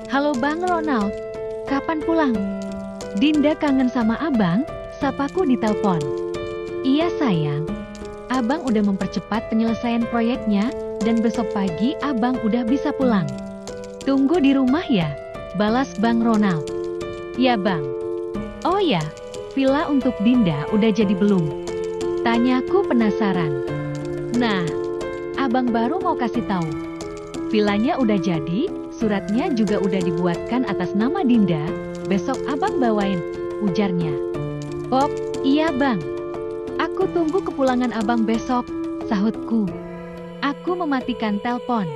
Halo Bang Ronald, kapan pulang? Dinda kangen sama abang, sapaku di telepon. Iya sayang, abang udah mempercepat penyelesaian proyeknya, dan besok pagi abang udah bisa pulang. Tunggu di rumah ya, balas Bang Ronald. Ya bang. Oh ya, villa untuk Dinda udah jadi belum? Tanyaku penasaran. Nah, abang baru mau kasih tahu. Villanya udah jadi, suratnya juga udah dibuatkan atas nama Dinda, besok abang bawain, ujarnya. Oh, iya bang. Aku tunggu kepulangan abang besok, sahutku. Aku mematikan telepon.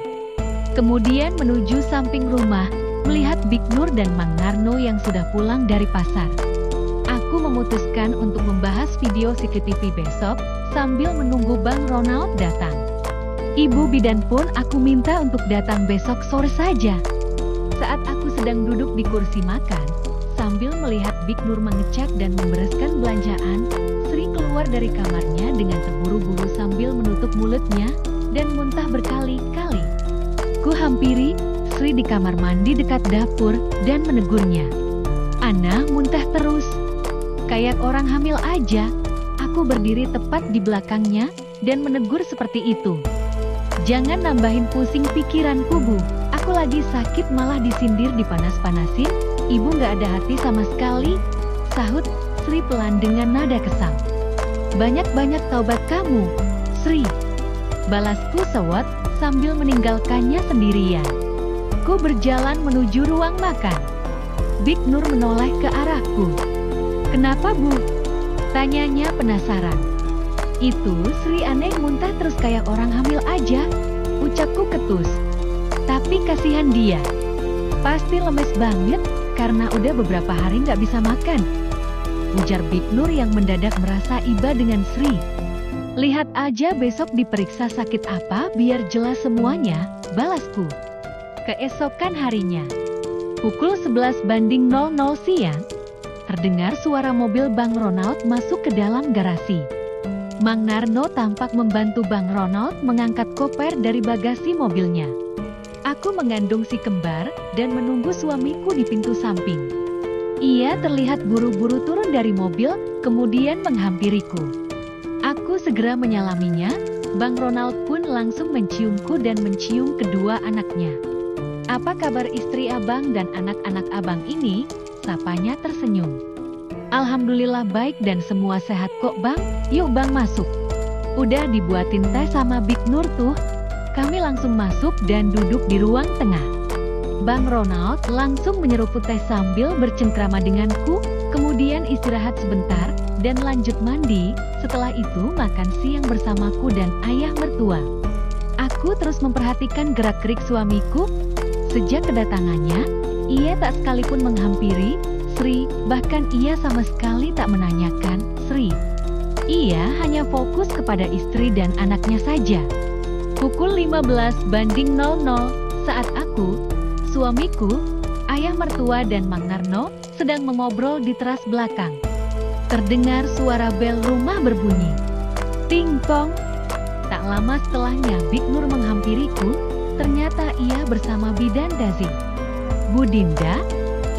Kemudian menuju samping rumah, melihat Big Nur dan Mang Narno yang sudah pulang dari pasar. Aku memutuskan untuk membahas video CCTV besok, sambil menunggu Bang Ronald datang. Ibu bidan pun aku minta untuk datang besok sore saja. Saat aku sedang duduk di kursi makan, sambil melihat Big Nur mengecek dan membereskan belanjaan, Sri keluar dari kamarnya dengan terburu-buru sambil menutup mulutnya, dan muntah berkali-kali. Ku hampiri Sri di kamar mandi dekat dapur, dan menegurnya. Ana muntah terus. Kayak orang hamil aja. Aku berdiri tepat di belakangnya, dan menegur seperti itu. Jangan nambahin pusing pikiranku bu. Aku lagi sakit malah disindir dipanas-panasin. Ibu gak ada hati sama sekali, sahut Sri pelan dengan nada kesal. Banyak-banyak taubat kamu, Sri. Balasku sewot sambil meninggalkannya sendirian. Ku berjalan menuju ruang makan. Big Nur menoleh ke arahku. Kenapa bu? Tanyanya penasaran. Itu Sri aneh muntah terus kayak orang hamil aja, ucapku ketus. Tapi kasihan dia. Pasti lemes banget, karena udah beberapa hari gak bisa makan. Ujar Big Nur yang mendadak merasa iba dengan Sri. Lihat aja besok diperiksa sakit apa biar jelas semuanya, balasku. Keesokan harinya, pukul 11:00 siang, terdengar suara mobil Bang Ronald masuk ke dalam garasi. Mang Narno tampak membantu Bang Ronald mengangkat koper dari bagasi mobilnya. Aku mengandung si kembar dan menunggu suamiku di pintu samping. Ia terlihat buru-buru turun dari mobil, kemudian menghampiriku. Aku segera menyalaminya, Bang Ronald pun langsung menciumku dan mencium kedua anaknya. Apa kabar istri abang dan anak-anak abang ini? Sapanya tersenyum. Alhamdulillah baik dan semua sehat kok bang, yuk bang masuk. Udah dibuatin teh sama Big Nur tuh. Kami langsung masuk dan duduk di ruang tengah. Bang Ronald langsung menyeruput teh sambil bercengkrama denganku, kemudian istirahat sebentar, dan lanjut mandi, setelah itu makan siang bersamaku dan ayah mertua. Aku terus memperhatikan gerak-gerik suamiku. Sejak kedatangannya, ia tak sekalipun menghampiri Sri, bahkan ia sama sekali tak menanyakan Sri. Ia hanya fokus kepada istri dan anaknya saja. Pukul 15:00 saat aku, suamiku, ayah mertua dan Mang Narno sedang mengobrol di teras belakang. Terdengar suara bel rumah berbunyi. Ting tong. Tak lama setelahnya Big Nur menghampiriku, ternyata ia bersama Bidan Dazi. Bu Dinda,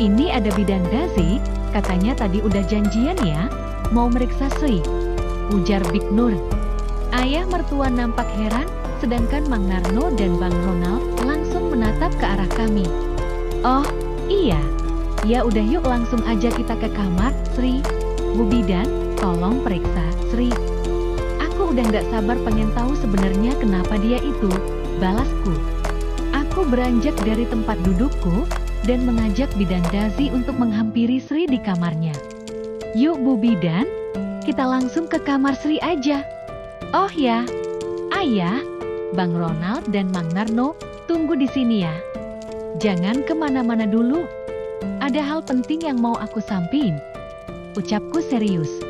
ini ada Bidan Dazi, katanya tadi udah janjian ya, mau meriksa Sri, ujar Big Nur. Ayah mertua nampak heran, sedangkan Mang Narno dan Bang Ronald langsung menatap ke arah kami. Oh, iya. Ya udah yuk langsung aja kita ke kamar, Sri. Bu Bidan, tolong periksa Sri. Aku udah gak sabar pengen tahu sebenarnya kenapa dia itu, balasku. Aku beranjak dari tempat dudukku, dan mengajak Bidan Dazi untuk menghampiri Sri di kamarnya. Yuk Bu Bidan, kita langsung ke kamar Sri aja. Oh ya, ayah, Bang Ronald dan Mang Narno, tunggu di sini ya. Jangan kemana-mana dulu. Ada hal penting yang mau aku sampein, ucapku serius.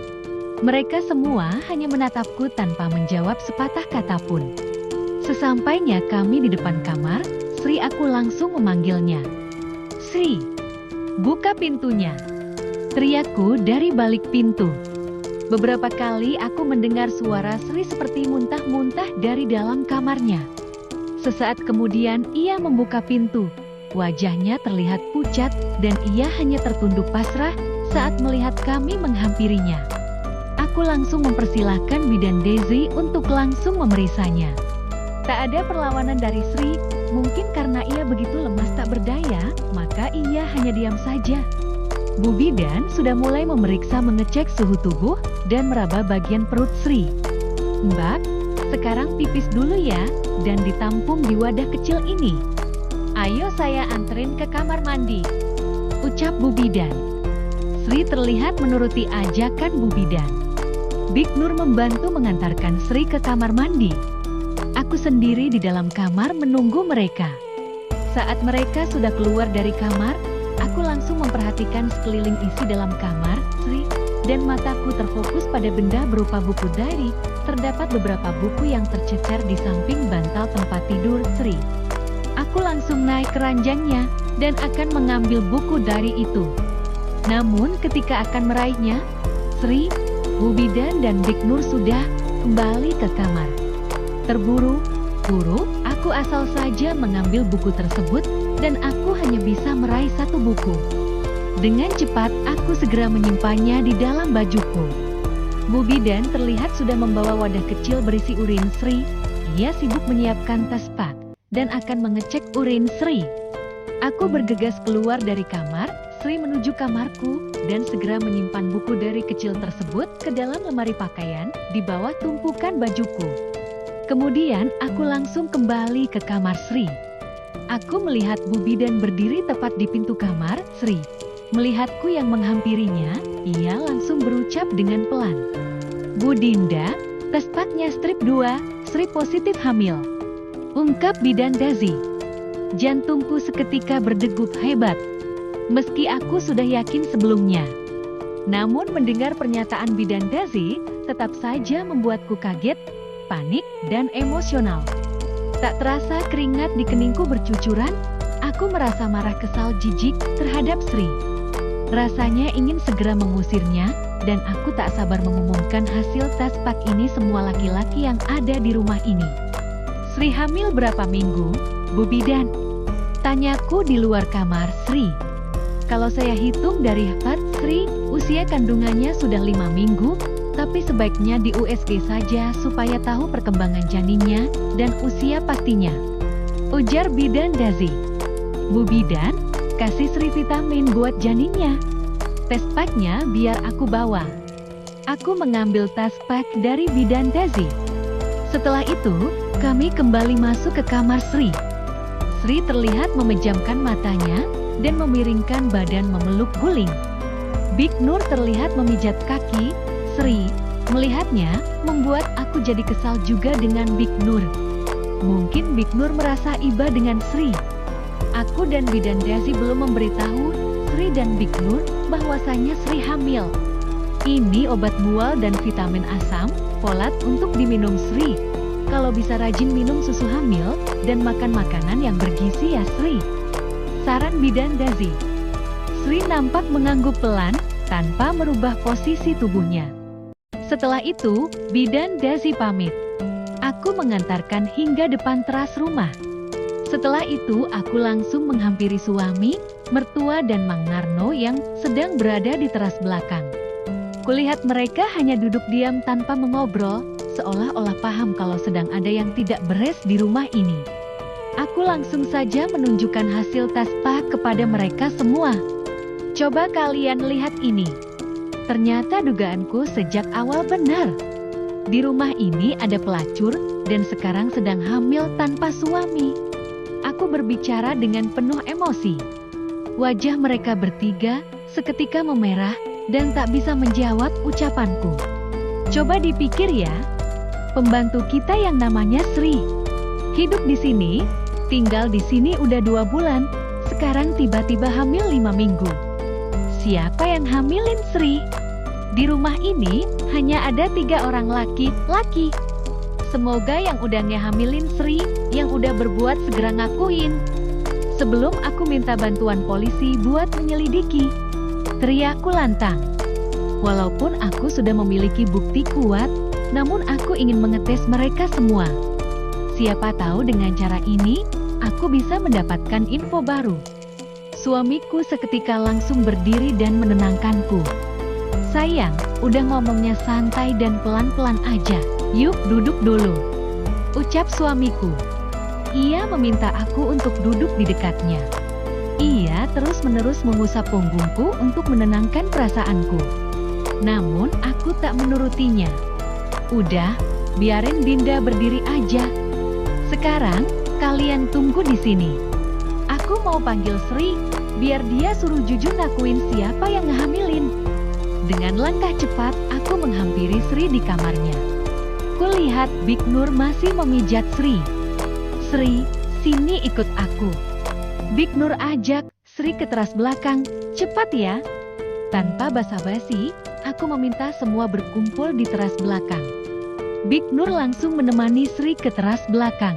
Mereka semua hanya menatapku tanpa menjawab sepatah kata pun. Sesampainya kami di depan kamar, Sri aku langsung memanggilnya. Sri, buka pintunya, teriakku dari balik pintu. Beberapa kali aku mendengar suara Sri seperti muntah-muntah dari dalam kamarnya. Sesaat kemudian ia membuka pintu. Wajahnya terlihat pucat dan ia hanya tertunduk pasrah saat melihat kami menghampirinya. Aku langsung mempersilahkan Bidan Daisy untuk langsung memeriksanya. Tak ada perlawanan dari Sri, mungkin karena ia begitu lemas tak berdaya, maka ia hanya diam saja. Bu Bidan sudah mulai memeriksa mengecek suhu tubuh dan meraba bagian perut Sri. Mbak, sekarang pipis dulu ya, dan ditampung di wadah kecil ini. Ayo saya anterin ke kamar mandi, ucap Bu Bidan. Sri terlihat menuruti ajakan Bu Bidan. Big Nur membantu mengantarkan Sri ke kamar mandi. Aku sendiri di dalam kamar menunggu mereka. Saat mereka sudah keluar dari kamar, aku langsung memperhatikan sekeliling isi dalam kamar Sri, dan mataku terfokus pada benda berupa buku diary. Terdapat beberapa buku yang tercecer di samping bantal tempat tidur Sri. Aku langsung naik ke ranjangnya dan akan mengambil buku diary itu. Namun ketika akan meraihnya, Sri, Bu Bidan dan Big Nur sudah kembali ke kamar. Terburu-buru, aku asal saja mengambil buku tersebut dan aku hanya bisa meraih satu buku. Dengan cepat, aku segera menyimpannya di dalam bajuku. Bu Bidan terlihat sudah membawa wadah kecil berisi urin Sri. Ia sibuk menyiapkan tas pak dan akan mengecek urin Sri. Aku bergegas keluar dari kamar, Sri menuju kamarku, dan segera menyimpan buku dari kecil tersebut ke dalam lemari pakaian di bawah tumpukan bajuku. Kemudian aku langsung kembali ke kamar Sri. Aku melihat Bu Bidan berdiri tepat di pintu kamar Sri. Melihatku yang menghampirinya, ia langsung berucap dengan pelan. Bu Dinda, tes paknya strip 2, Sri positif hamil. Ungkap Bidan Daisy. Jantungku seketika berdegup hebat. Meski aku sudah yakin sebelumnya. Namun mendengar pernyataan Bidan Daisy, tetap saja membuatku kaget, panik, dan emosional. Tak terasa keringat di keningku bercucuran, aku merasa marah kesal jijik terhadap Sri. Rasanya ingin segera mengusirnya, dan aku tak sabar mengumumkan hasil tes pak ini semua laki-laki yang ada di rumah ini. Sri hamil berapa minggu, Bu Bidan? Tanyaku di luar kamar Sri. Kalau saya hitung dari Pat Sri, usia kandungannya sudah 5 minggu, tapi sebaiknya di USG saja supaya tahu perkembangan janinnya dan usia pastinya. Ujar Bidan Daisy. Bu Bidan, kasih Sri vitamin buat janinnya. Tes paknya biar aku bawa. Aku mengambil tas pak dari Bidan Daisy. Setelah itu, kami kembali masuk ke kamar Sri. Sri terlihat memejamkan matanya dan memiringkan badan memeluk guling. Big Nur terlihat memijat kaki. Sri, melihatnya, membuat aku jadi kesal juga dengan Big Nur. Mungkin Big Nur merasa iba dengan Sri. Aku dan Bidan Daisy belum memberitahu Sri dan Big Nur bahwasanya Sri hamil. Ini obat mual dan vitamin asam, folat untuk diminum Sri. Kalau bisa rajin minum susu hamil dan makan makanan yang bergizi ya Sri. Saran Bidan Daisy. Sri nampak mengangguk pelan, tanpa merubah posisi tubuhnya. Setelah itu, Bidan Daisy pamit. Aku mengantarkan hingga depan teras rumah. Setelah itu, aku langsung menghampiri suami, mertua dan Mang Narno yang sedang berada di teras belakang. Kulihat mereka hanya duduk diam tanpa mengobrol, seolah-olah paham kalau sedang ada yang tidak beres di rumah ini. Aku langsung saja menunjukkan hasil tes pak kepada mereka semua. Coba kalian lihat ini. Ternyata dugaanku sejak awal benar. Di rumah ini ada pelacur dan sekarang sedang hamil tanpa suami. Aku berbicara dengan penuh emosi. Wajah mereka bertiga seketika memerah dan tak bisa menjawab ucapanku. Coba dipikir ya, pembantu kita yang namanya Sri. Hidup di sini, tinggal di sini udah 2 bulan, sekarang tiba-tiba hamil 5 minggu. Siapa yang hamilin Sri? Di rumah ini hanya ada 3 orang laki-laki. Semoga yang udah ngehamilin Sri, yang udah berbuat segera ngakuin. Sebelum aku minta bantuan polisi buat menyelidiki. Teriakku lantang. Walaupun aku sudah memiliki bukti kuat, namun aku ingin mengetes mereka semua. Siapa tahu dengan cara ini, aku bisa mendapatkan info baru. Suamiku seketika langsung berdiri dan menenangkanku. Sayang, udah ngomongnya santai dan pelan-pelan aja. Yuk duduk dulu, ucap suamiku. Ia meminta aku untuk duduk di dekatnya. Ia terus-menerus mengusap punggungku untuk menenangkan perasaanku. Namun aku tak menurutinya. Udah, biarin Dinda berdiri aja. Sekarang, kalian tunggu di sini. Aku mau panggil Sri, biar dia suruh Jujur ngakuin siapa yang ngehamilin. Dengan langkah cepat, aku menghampiri Sri di kamarnya. Kulihat Big Nur masih memijat Sri. Sri, sini ikut aku. Big Nur ajak Sri ke teras belakang. Cepat ya. Tanpa basa-basi, aku meminta semua berkumpul di teras belakang. Big Nur langsung menemani Sri ke teras belakang.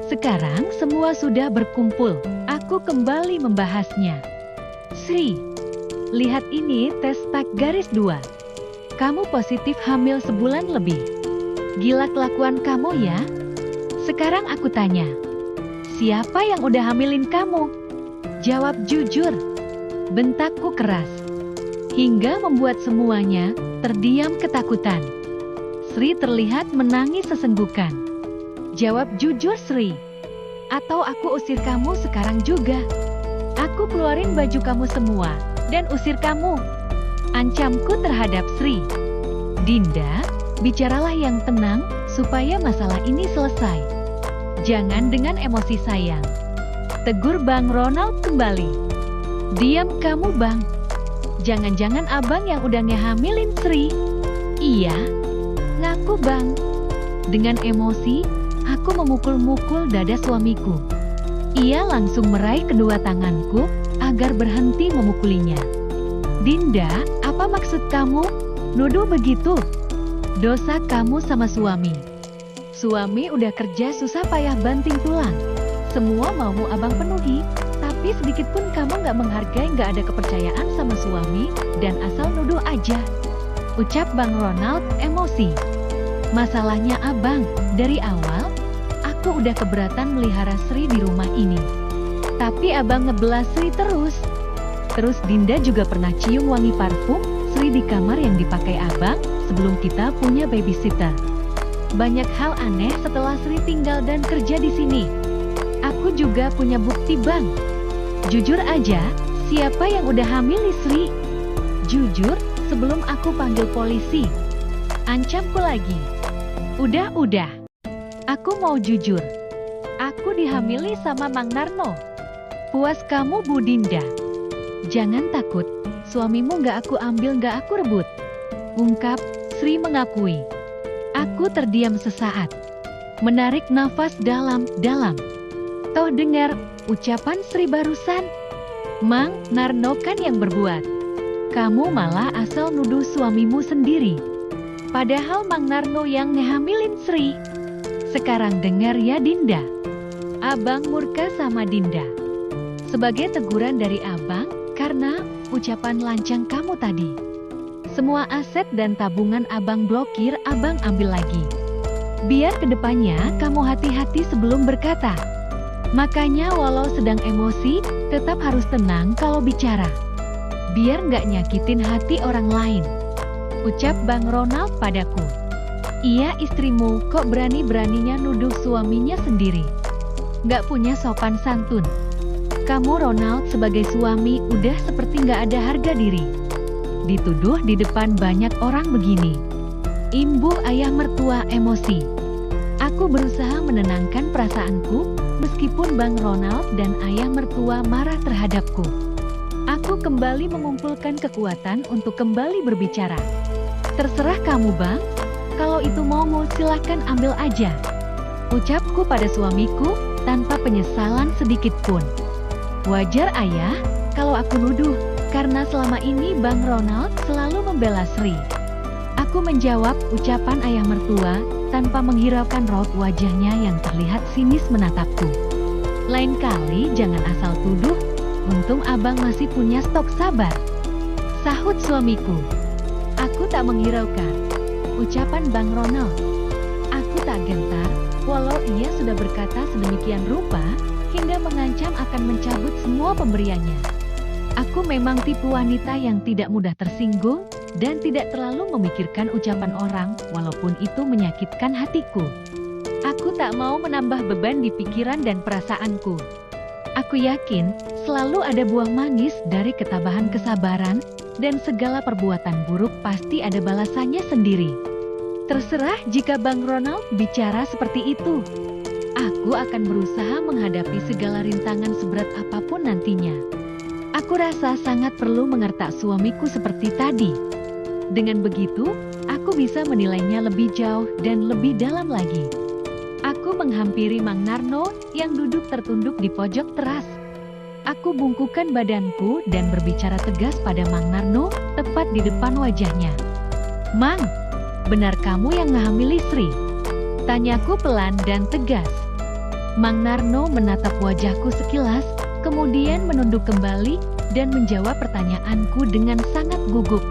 Sekarang semua sudah berkumpul. Aku kembali membahasnya. Sri, lihat ini tes tag garis 2. Kamu positif hamil sebulan lebih. Gila kelakuan kamu ya. Sekarang aku tanya. Siapa yang udah hamilin kamu? Jawab jujur. Bentakku keras. Hingga membuat semuanya terdiam ketakutan. Sri terlihat menangis sesenggukan. Jawab jujur Sri. Atau aku usir kamu sekarang juga. Aku keluarin baju kamu semua dan usir kamu. Ancamku terhadap Sri. Dinda, bicaralah yang tenang supaya masalah ini selesai. Jangan dengan emosi sayang. Tegur Bang Ronald kembali. Diam kamu Bang. Jangan-jangan abang yang udah ngehamilin Sri. Iya. Ngaku Bang. Dengan emosi, aku memukul-mukul dada suamiku. Ia langsung meraih kedua tanganku agar berhenti memukulinya. Dinda, apa maksud kamu? Nuduh begitu? Dosa kamu sama suami. Suami udah kerja susah payah banting tulang. Semua maumu abang penuhi, tapi sedikit pun kamu gak menghargai, gak ada kepercayaan sama suami, dan asal nuduh aja. Ucap Bang Ronald emosi. Masalahnya abang, dari awal, aku udah keberatan melihara Sri di rumah ini. Tapi abang ngebelah Sri terus. Terus Dinda juga pernah cium wangi parfum Sri di kamar yang dipakai abang sebelum kita punya babysitter. Banyak hal aneh setelah Sri tinggal dan kerja di sini. Aku juga punya bukti Bang. Jujur aja, siapa yang udah hamil Sri? Jujur, sebelum aku panggil polisi. Ancamku lagi. Udah. Aku mau jujur. Aku dihamili sama Mang Narno. Puas kamu Bu Dinda. Jangan takut, suamimu gak aku ambil, gak aku rebut. Ungkap, Sri mengakui. Aku terdiam sesaat. Menarik nafas dalam-dalam. Toh dengar ucapan Sri barusan. Mang Narno kan yang berbuat. Kamu malah asal nuduh suamimu sendiri. Padahal Mang Narno yang ngehamilin Sri. Sekarang dengar ya Dinda. Abang murka sama Dinda. Sebagai teguran dari abang, karena ucapan lancang kamu tadi. Semua aset dan tabungan abang blokir, abang ambil lagi. Biar kedepannya kamu hati-hati sebelum berkata. Makanya walau sedang emosi, tetap harus tenang kalau bicara. Biar nggak nyakitin hati orang lain. Ucap Bang Ronald padaku. Iya istrimu kok berani-beraninya nuduh suaminya sendiri. Nggak punya sopan santun. Kamu Ronald sebagai suami udah seperti nggak ada harga diri. Dituduh di depan banyak orang begini. Imbuh ayah mertua emosi. Aku berusaha menenangkan perasaanku, meskipun Bang Ronald dan ayah mertua marah terhadapku. Aku kembali mengumpulkan kekuatan untuk kembali berbicara. Terserah kamu Bang, kalau itu maumu silahkan ambil aja. Ucapku pada suamiku, tanpa penyesalan sedikit pun. Wajar ayah, kalau aku nuduh. Karena selama ini Bang Ronald selalu membela Sri. Aku menjawab ucapan ayah mertua, tanpa menghiraukan raut wajahnya yang terlihat sinis menatapku. Lain kali jangan asal tuduh, untung abang masih punya stok sabar. Sahut suamiku. Aku tak menghiraukan ucapan Bang Ronald. Aku tak gentar, walau ia sudah berkata sedemikian rupa, hingga mengancam akan mencabut semua pemberiannya. Aku memang tipe wanita yang tidak mudah tersinggung dan tidak terlalu memikirkan ucapan orang walaupun itu menyakitkan hatiku. Aku tak mau menambah beban di pikiran dan perasaanku. Aku yakin selalu ada buah manis dari ketabahan kesabaran dan segala perbuatan buruk pasti ada balasannya sendiri. Terserah jika Bang Ronald bicara seperti itu. Aku akan berusaha menghadapi segala rintangan seberat apapun nantinya. Aku rasa sangat perlu mengertak suamiku seperti tadi. Dengan begitu, aku bisa menilainya lebih jauh dan lebih dalam lagi. Aku menghampiri Mang Narno yang duduk tertunduk di pojok teras. Aku bungkukkan badanku dan berbicara tegas pada Mang Narno tepat di depan wajahnya. "Mang, benar kamu yang ngehamili Sri?" Tanyaku pelan dan tegas. Mang Narno menatap wajahku sekilas, kemudian menunduk kembali dan menjawab pertanyaanku dengan sangat gugup.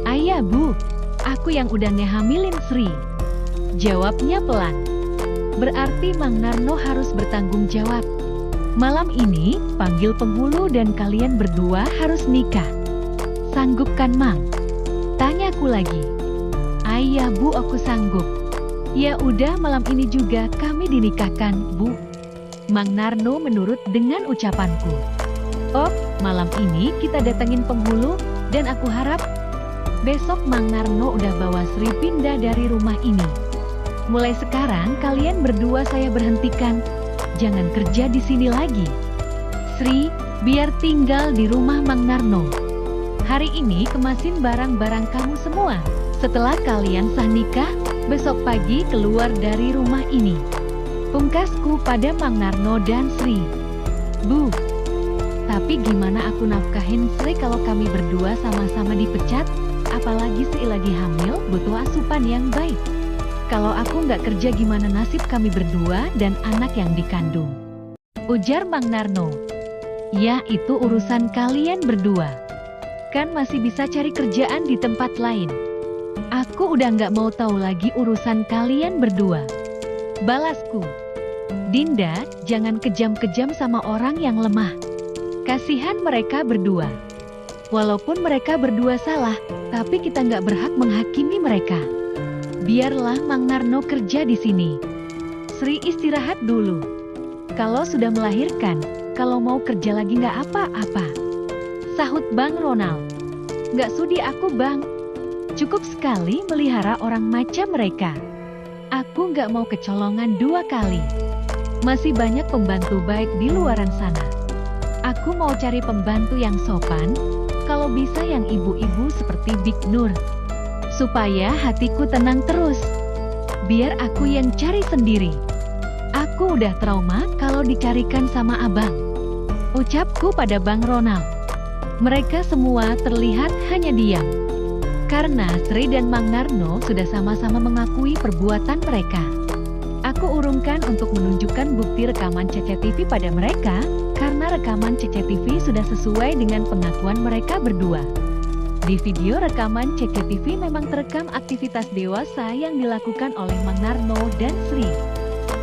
"Ayah Bu, aku yang udah ngehamilin Sri." Jawabnya pelan. Berarti Mang Narno harus bertanggung jawab. Malam ini, panggil penghulu dan kalian berdua harus nikah. Sanggup kan Mang? Tanyaku lagi. "Ayah Bu, aku sanggup." "Ya udah, malam ini juga kami dinikahkan, Bu." Mang Narno menurut dengan ucapanku. "Oh, malam ini kita datengin penghulu dan aku harap besok Mang Narno udah bawa Sri pindah dari rumah ini. Mulai sekarang kalian berdua saya berhentikan. Jangan kerja di sini lagi. Sri, biar tinggal di rumah Mang Narno. Hari ini kemasin barang-barang kamu semua. Setelah kalian sah nikah, besok pagi keluar dari rumah ini." Pungkasku pada Mang Narno dan Sri. "Bu, tapi gimana aku nafkahin Sri kalau kami berdua sama-sama dipecat? Apalagi Sri lagi hamil, butuh asupan yang baik. Kalau aku nggak kerja gimana nasib kami berdua dan anak yang dikandung?" Ujar Mang Narno. "Ya itu urusan kalian berdua. Kan masih bisa cari kerjaan di tempat lain. Aku udah nggak mau tahu lagi urusan kalian berdua." Balasku. "Dinda, jangan kejam-kejam sama orang yang lemah. Kasihan mereka berdua. Walaupun mereka berdua salah, tapi kita nggak berhak menghakimi mereka. Biarlah Mang Narno kerja di sini. Sri istirahat dulu. Kalau sudah melahirkan, kalau mau kerja lagi nggak apa-apa." Sahut Bang Ronald. "Nggak sudi aku Bang. Cukup sekali melihara orang macam mereka. Aku nggak mau kecolongan 2 kali. Masih banyak pembantu baik di luaran sana. Aku mau cari pembantu yang sopan, kalau bisa yang ibu-ibu seperti Big Nur. Supaya hatiku tenang terus. Biar aku yang cari sendiri. Aku udah trauma kalau dicarikan sama abang." Ucapku pada Bang Ronald. Mereka semua terlihat hanya diam. Karena Sri dan Mang Narno sudah sama-sama mengakui perbuatan mereka. Aku urungkan untuk menunjukkan bukti rekaman CCTV pada mereka, karena rekaman CCTV sudah sesuai dengan pengakuan mereka berdua. Di video rekaman CCTV memang terekam aktivitas dewasa yang dilakukan oleh Mang Narno dan Sri.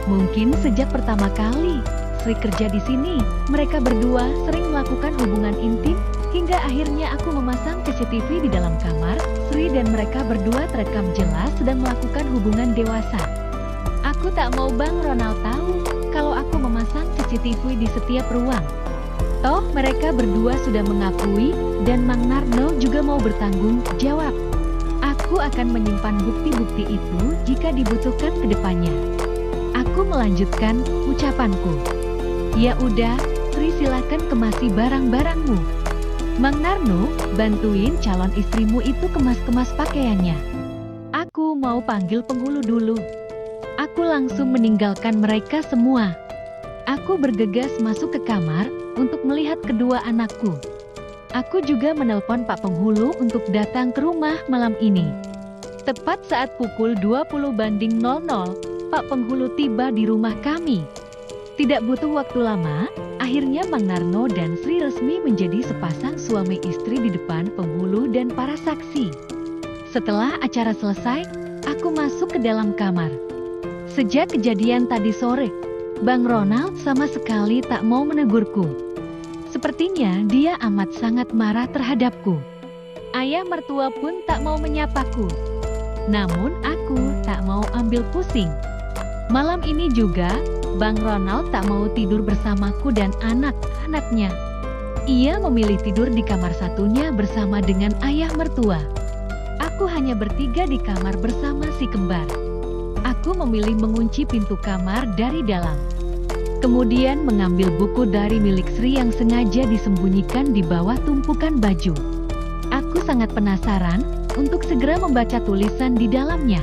Mungkin sejak pertama kali Sri kerja di sini, mereka berdua sering melakukan hubungan intim, hingga akhirnya aku memasang CCTV di dalam kamar. Sri dan mereka berdua terekam jelas sedang melakukan hubungan dewasa. Aku tak mau Bang Ronald tahu kalau aku memasang CCTV di setiap ruang. Toh mereka berdua sudah mengakui dan Mang Narno juga mau bertanggung jawab. Aku akan menyimpan bukti-bukti itu jika dibutuhkan ke depannya." Aku melanjutkan ucapanku. "Ya udah, Sri silakan kemasi barang-barangmu. Mang Narno, bantuin calon istrimu itu kemas-kemas pakaiannya. Aku mau panggil penghulu dulu." Aku langsung meninggalkan mereka semua. Aku bergegas masuk ke kamar untuk melihat kedua anakku. Aku juga menelpon Pak Penghulu untuk datang ke rumah malam ini. Tepat saat pukul 20:00, Pak Penghulu tiba di rumah kami. Tidak butuh waktu lama, akhirnya Mang Narno dan Sri resmi menjadi sepasang suami istri di depan penghulu dan para saksi. Setelah acara selesai, aku masuk ke dalam kamar. Sejak kejadian tadi sore, Bang Ronald sama sekali tak mau menegurku. Sepertinya dia amat sangat marah terhadapku. Ayah mertua pun tak mau menyapaku. Namun aku tak mau ambil pusing. Malam ini juga, Bang Ronald tak mau tidur bersamaku dan anak-anaknya. Ia memilih tidur di kamar satunya bersama dengan ayah mertua. Aku hanya bertiga di kamar bersama si kembar. Aku memilih mengunci pintu kamar dari dalam. Kemudian mengambil buku dari milik Sri yang sengaja disembunyikan di bawah tumpukan baju. Aku sangat penasaran untuk segera membaca tulisan di dalamnya.